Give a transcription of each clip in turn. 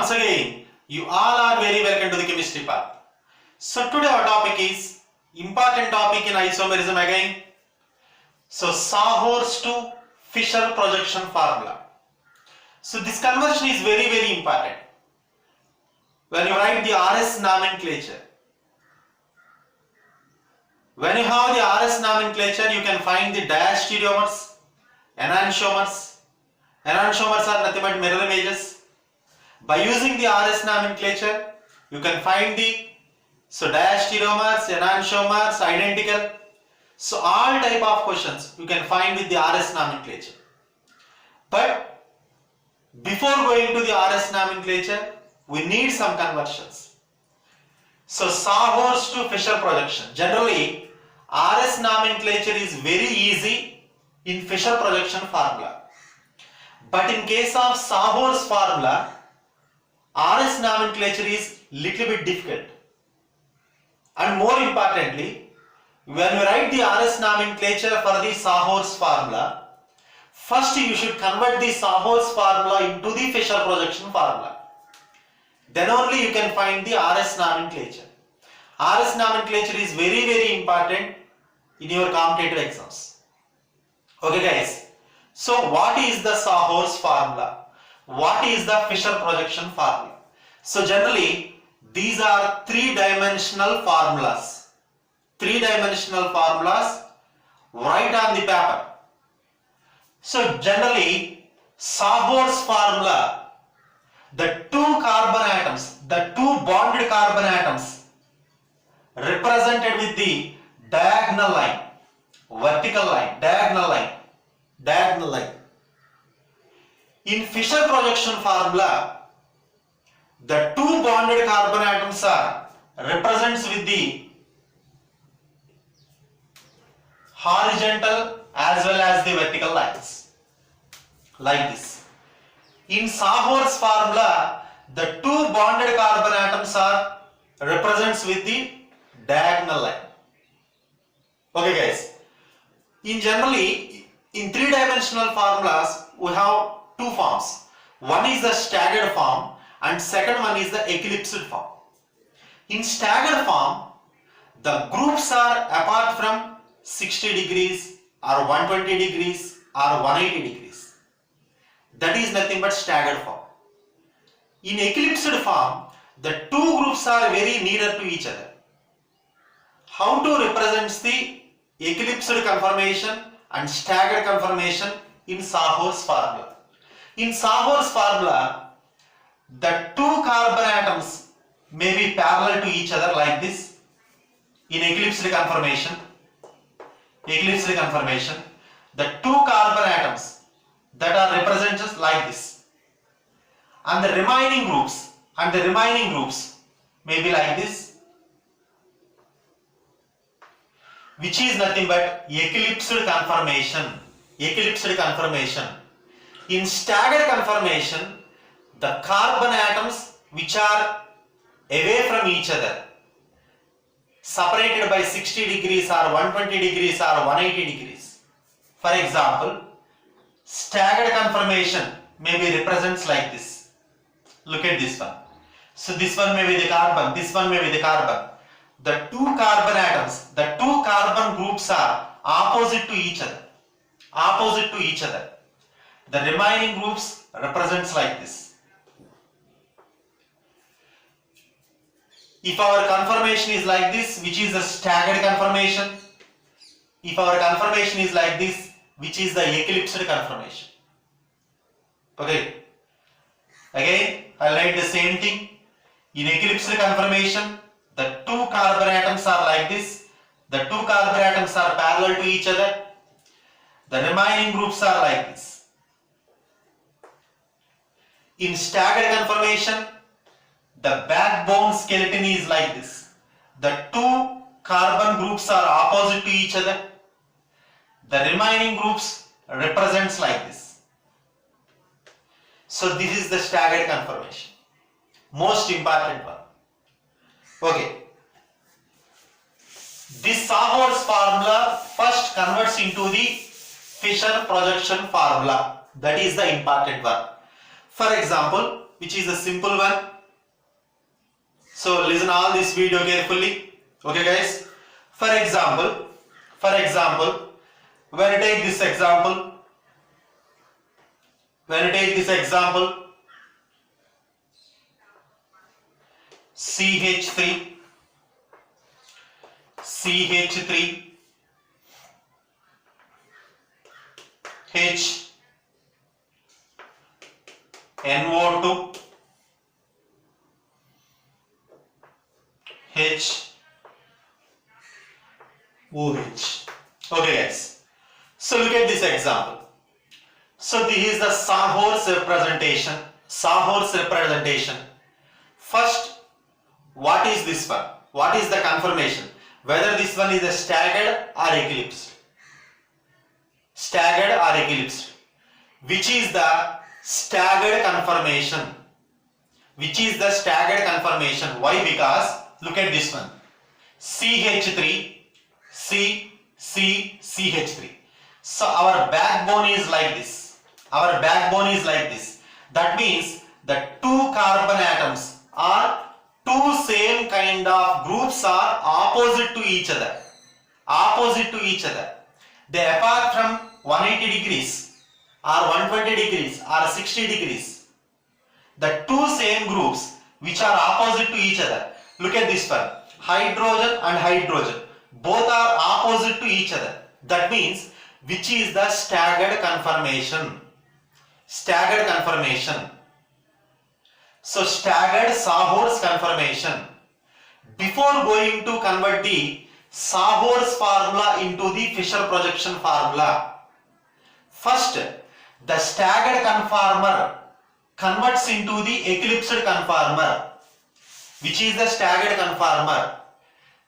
Once again, you all are very welcome to the chemistry path. So today our topic is important topic in isomerism again. So Sahorst Fischer projection formula. So this conversion is very important. When you write the RS nomenclature, when you have the RS nomenclature, you can find the diastereomers, enantiomers. Enantiomers are nothing but mirror images. By using the RS nomenclature, you can find the diastereomers, enantiomers, identical. So all type of questions you can find with the RS nomenclature. But before going to the RS nomenclature, we need some conversions. So Sahorst to Fischer projection. Generally, RS nomenclature is very easy in Fischer projection formula. But in case of Sahorst formula, RS nomenclature is little bit difficult. And more importantly, when you write the RS nomenclature for the Sahorst formula, first you should convert the Sahorst formula into the Fischer projection formula. Then only you can find the RS nomenclature. RS nomenclature is very important in your competitive exams. Okay guys, so what is the Sahorst formula? What is the Fischer projection formula? So generally these are three-dimensional formulas. Three-dimensional formulas right on the paper. So generally Sahorst formula, the two carbon atoms, the two bonded carbon atoms represented with the diagonal line, vertical line, diagonal line, diagonal line. In Fischer projection formula, the two bonded carbon atoms are represents with the horizontal as well as the vertical lines, like this. In Sahorst formula, the two bonded carbon atoms are represents with the diagonal line. Okay guys, generally in three-dimensional formulas we have two forms. One is the staggered form and second one is the eclipsed form. In staggered form, the groups are apart from 60 degrees or 120 degrees or 180 degrees. That is nothing but staggered form. In eclipsed form, the two groups are very nearer to each other. How to represent the eclipsed conformation and staggered conformation in Sahorst formula? In Sahorst formula, the two carbon atoms may be parallel to each other like this. In eclipsed conformation, the two carbon atoms that are represented like this, and the remaining groups may be like this, which is nothing but eclipsed conformation. In staggered conformation, the carbon atoms which are away from each other, separated by 60 degrees or 120 degrees or 180 degrees. For example, staggered conformation may be represents like this. Look at this one. So this one may be the carbon, this one may be the carbon. The two carbon atoms, the two carbon groups are opposite to each other. The remaining groups represents like this. If our conformation is like this, which is the staggered conformation. If our conformation is like this, which is the eclipsed conformation. Okay. Again, I'll write the same thing. In eclipsed conformation, the two carbon atoms are like this. The two carbon atoms are parallel to each other. The remaining groups are like this. In staggered conformation, the backbone skeleton is like this. The two carbon groups are opposite to each other. The remaining groups represents like this. So this is the staggered conformation. Most important one. Okay. This Sahorst formula first converts into the Fischer projection formula. That is the important one. For example, which is a simple one. So listen all this video carefully. Okay guys. For example, when you take this example, CH3, H, NO2, H, OH. Okay guys. So look at this example. So this is the Sawhorse representation. First, what is this one? What is the confirmation? Whether this one is a staggered or eclipsed. Which is the staggered confirmation? Why? Because look at this one. CH3, CH3. So our backbone is like this. That means the two carbon atoms are two same kind of groups are opposite to each other. They apart from 180 degrees or 120 degrees or 60 degrees. The two same groups which are opposite to each other. Look at this one. Hydrogen and hydrogen. Both are opposite to each other. That means which is the staggered conformation. So staggered Sawhorse conformation. Before going to convert the Sawhorse formula into the Fisher projection formula, first the staggered conformer converts into the eclipsed conformer. Which is the staggered conformer?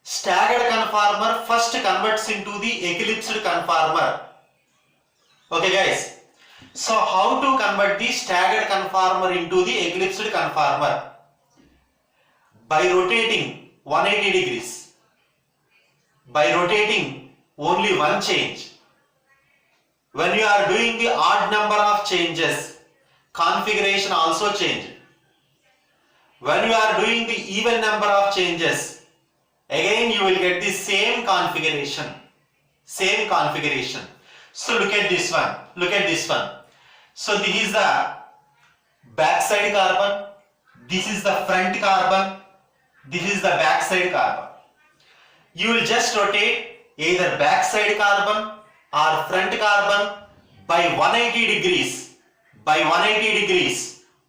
Staggered conformer first converts into the eclipsed conformer. Okay guys. So how to convert the staggered conformer into the eclipsed conformer? By rotating 180 degrees. By rotating only one change. When you are doing the odd number of changes, configuration also change. When you are doing the even number of changes, again you will get the same configuration. So look at this one. So this is the backside carbon. This is the front carbon. This is the backside carbon. You will just rotate either backside carbon or front carbon by 180 degrees.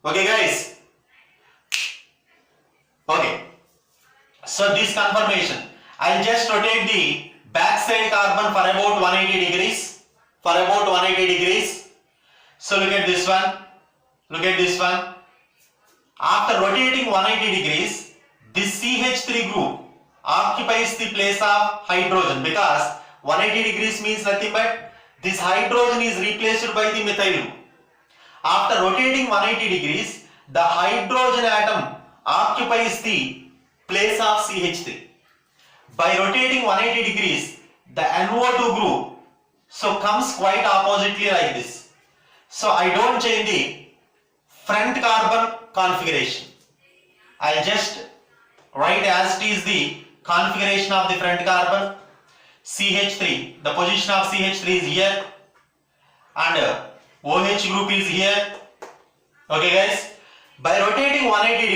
Okay guys. Okay. So this conformation, I will just rotate the backside carbon for about 180 degrees. So look at this one. After rotating 180 degrees, this CH3 group occupies the place of hydrogen, because 180 degrees means nothing but this hydrogen is replaced by the methyl group. After rotating 180 degrees, the hydrogen atom occupies the place of CH3. By rotating 180 degrees, the NO2 group comes quite oppositely like this. So I don't change the front carbon configuration. I'll just write as it is the configuration of the front carbon. CH3, the position of CH3 is here and OH group is here. Okay guys. By rotating 180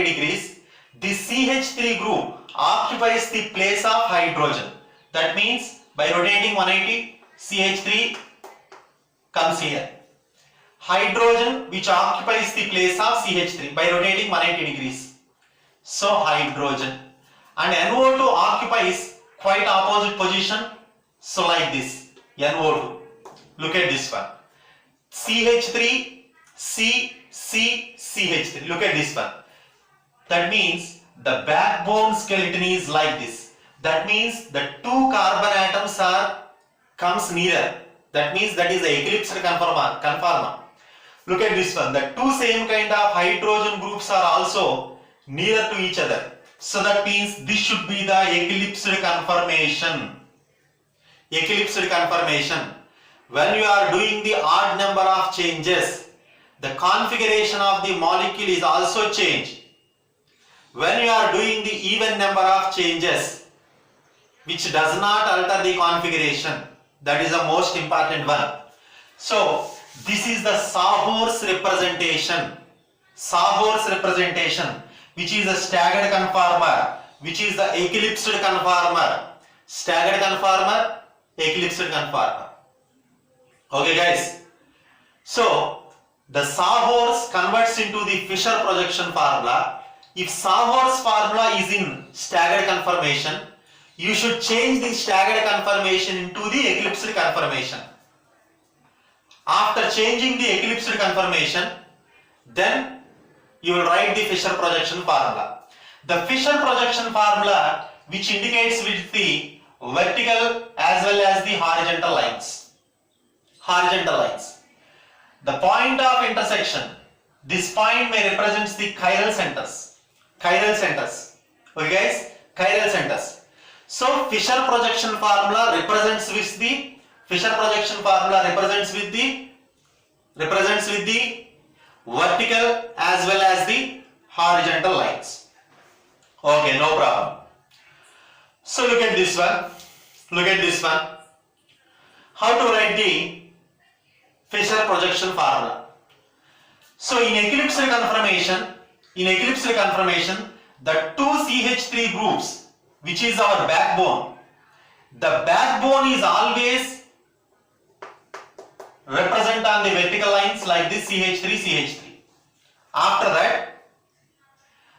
degrees, this CH3 group occupies the place of hydrogen. That means by rotating 180, CH3 comes here. Hydrogen which occupies the place of CH3 by rotating 180 degrees. So hydrogen. And NO2 occupies quite opposite position. So like this, NO2. Look at this one. CH3, CH3. Look at this one. That means the backbone skeleton is like this. That means the two carbon atoms comes nearer. That means that is the eclipsed conformer. Look at this one. The two same kind of hydrogen groups are also nearer to each other. So that means this should be the eclipsed conformation. When you are doing the odd number of changes, the configuration of the molecule is also changed. When you are doing the even number of changes which does not alter the configuration, that is the most important one. So this is the Sawhorse representation. Sawhorse representation, which is a staggered conformer, which is the eclipsed conformer. Staggered conformer, eclipsed conformer. Okay guys. So the Sawhorse converts into the Fisher projection formula. If Sawhorse formula is in staggered conformation, you should change the staggered conformation into the eclipsed conformation. After changing the eclipsed conformation, then you will write the Fisher projection formula. The Fisher projection formula, which indicates with the vertical as well as the horizontal lines. Horizontal lines. The point of intersection. This point may represent the chiral centers. Chiral centers. Okay guys? Chiral centers. So Fisher projection formula represents with the vertical as well as the horizontal lines. Okay, no problem. So look at this one. Look at this one. How to write the Fisher projection formula? So in eclipsed conformation, the two CH3 groups, which is our backbone, the backbone is always represent on the vertical lines like this CH3. After that,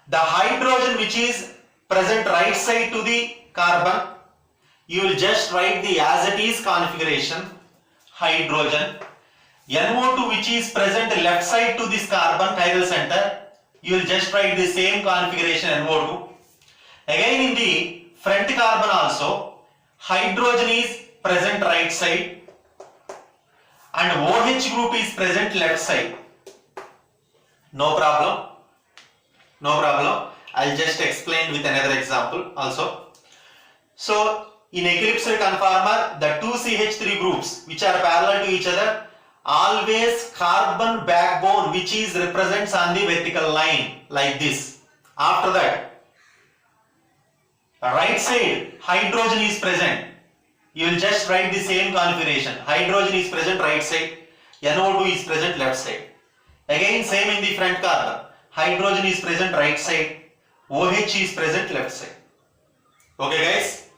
the hydrogen which is present right side to the carbon, you will just write the as it is configuration, hydrogen. NO2 which is present left side to this carbon, chiral center, you will just write the same configuration NO2. Again in the front carbon also, hydrogen is present right side and OH group is present left side. No problem. No problem. I'll just explain with another example also. So in eclipsed conformer, the two CH3 groups which are parallel to each other, always carbon backbone which is represents on the vertical line like this. After that, right side hydrogen is present. You will just write the same configuration. Hydrogen is present right side, NO2 is present left side. Again same in the front carbon. Hydrogen is present right side, OH is present left side. Okay guys?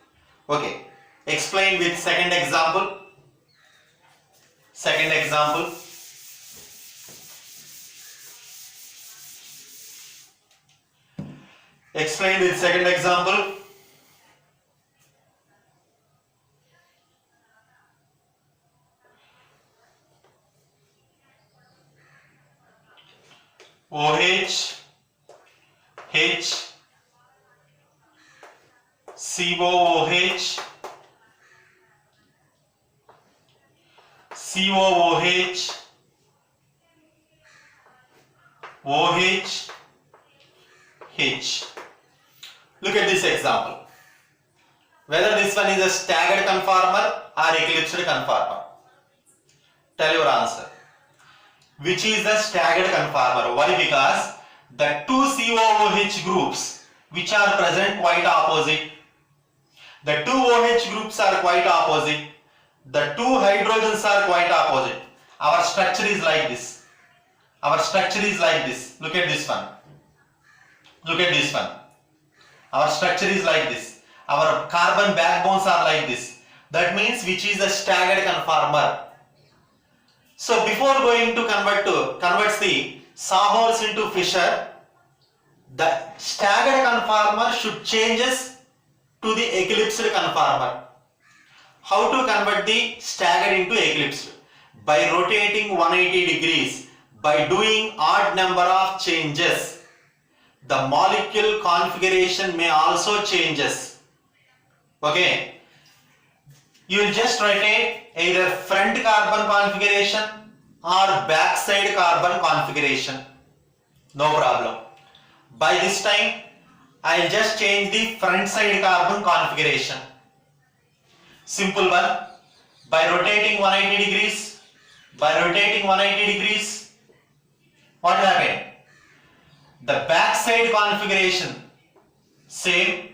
Okay. Explain with second example. Second example. Explain with second example. OH, H, COOH, COOH, OH, H. Look at this example. Whether this one is a staggered conformer or eclipsed conformer. Tell your answer. Which is the staggered conformer? Why? Because the two COOH groups which are present quite opposite. The two OH groups are quite opposite. The two hydrogens are quite opposite. Our structure is like this. Our structure is like this. Look at this one. Look at this one. Our structure is like this. Our carbon backbones are like this. That means which is a staggered conformer. So before going to convert the Sawhorse into Fisher, the staggered conformer should changes to the eclipsed conformer. How to convert the staggered into eclipsed? By rotating 180 degrees, by doing odd number of changes. The molecule configuration may also changes. Okay. You will just rotate either front carbon configuration or back side carbon configuration. No problem. By this time, I will just change the front side carbon configuration. Simple one. By rotating 180 degrees, what happened? The backside configuration same.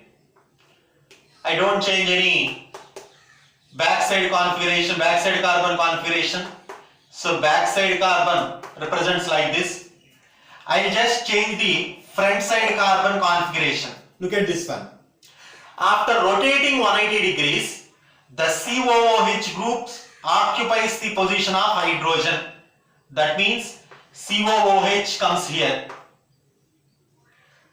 I don't change any backside configuration, backside carbon configuration. So backside carbon represents like this. I just change the front side carbon configuration. Look at this one. After rotating 180 degrees, the COOH group occupies the position of hydrogen. That means COOH comes here.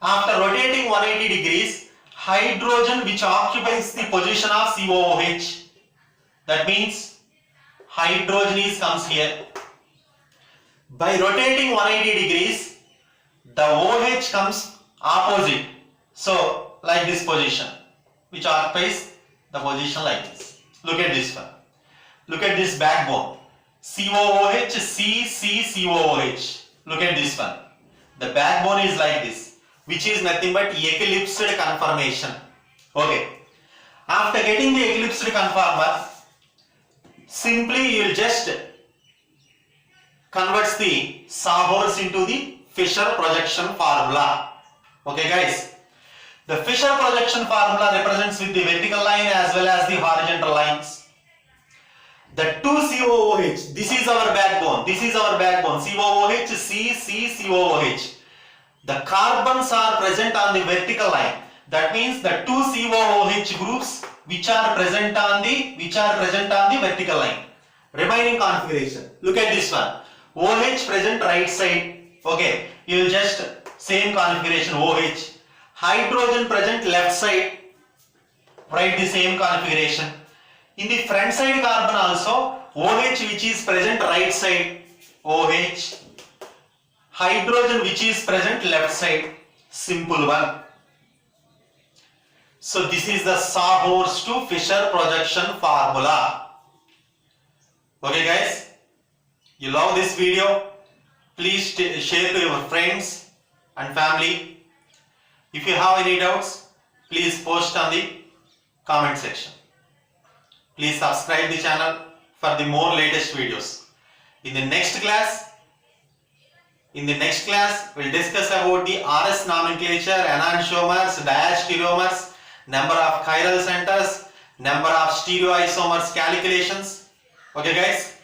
After rotating 180 degrees, hydrogen which occupies the position of COOH. That means hydrogen comes here. By rotating 180 degrees, the OH comes opposite. So, like this position, which occupies the position like this. Look at this one. Look at this backbone. COOH, COOH. Look at this one. The backbone is like this, which is nothing but eclipsed conformation. Okay. After getting the eclipsed conformer, simply you will just convert the sawhorse into the Fisher projection formula. Okay guys. The Fisher projection formula represents with the vertical line as well as the horizontal lines. The two COOH, this is our backbone. This is our backbone. COOH, COOH. The carbons are present on the vertical line. That means the two COOH groups which are present on the vertical line. Remaining configuration. Look at this one. OH present right side. Okay. You will just same configuration OH. Hydrogen present left side. Write the same configuration. In the front side carbon also, OH which is present right side, OH. Hydrogen which is present left side, simple one. So this is the sawhorse to Fisher projection formula. Okay guys, you love this video, please share to your friends and family. If you have any doubts, please post on the comment section. Please subscribe the channel for the more latest videos. In the next class, we'll discuss about the RS nomenclature, enantiomers, diastereomers, number of chiral centers, number of stereoisomers calculations. Okay guys.